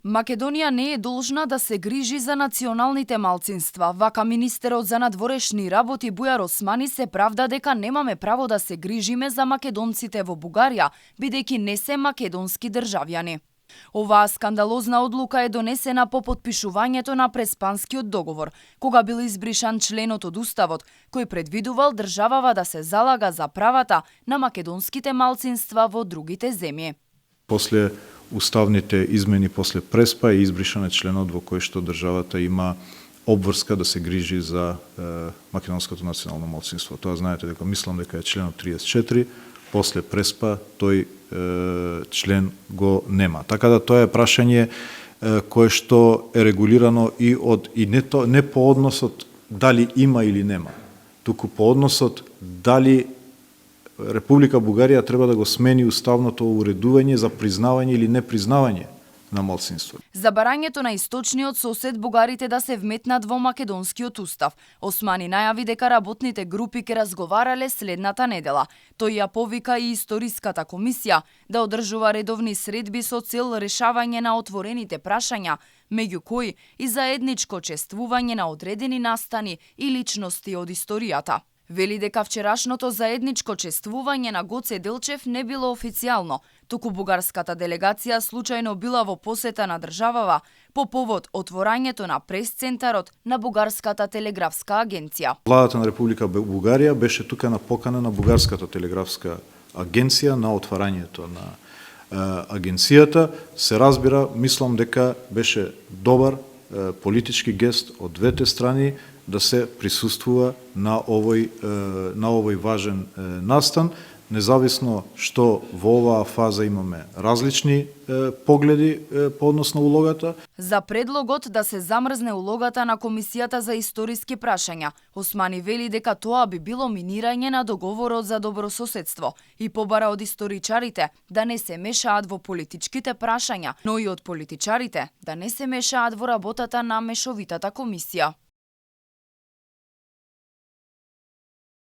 Македонија не е должна да се грижи за националните малцинства. Вака министерот за надворешни работи Бујар Османи се правда дека немаме право да се грижиме за македонците во Бугарија, бидејќи не се македонски државјани. Оваа скандалозна одлука е донесена по потпишувањето на Преспанскиот договор, кога бил избришан членот од Уставот, кој предвидувал државава да се залага за правата на македонските малцинства во другите земји. После уставните измени, после Преспа е избришан членот во кој што државата има обврска да се грижи за македонското национално малцинство. Тоа знаете дека мислам дека е членот 34, после Преспа тој член го нема. Така да тоа е прашање кое што е регулирано и не по односот дали има или нема, туку по односот дали Република Бугарија треба да го смени уставното уредување за признавање или непризнавање на малцинство. За барањето на источниот сосед бугарите да се вметнат во македонскиот устав, Османи најави дека работните групи ќе разговарале следната недела. Тој ја повика и Историската комисија да одржува редовни средби со цел решавање на отворените прашања, меѓу кои и заедничко чествување на одредени настани и личности од историјата. Вели дека вчерашното заедничко чествување на Гоце Делчев не било официјално, туку бугарската делегација случајно била во посета на државава по повод отворањето на прес-центарот на Бугарската телеграфска агенција. Владата на Република Бугарија беше тука на покана на Бугарската телеграфска агенција на отворањето на агенцијата. Се разбира, мислам дека беше добар политички гест од двете страни да се присуствува на овој важен настан, независно што во оваа фаза имаме различни погледи по однос на улогата. За предлогот да се замрзне улогата на Комисијата за историски прашања, Османи вели дека тоа би било минирање на договорот за добрососедство и побара од историчарите да не се мешаат во политичките прашања, но и од политичарите да не се мешаат во работата на мешовитата комисија.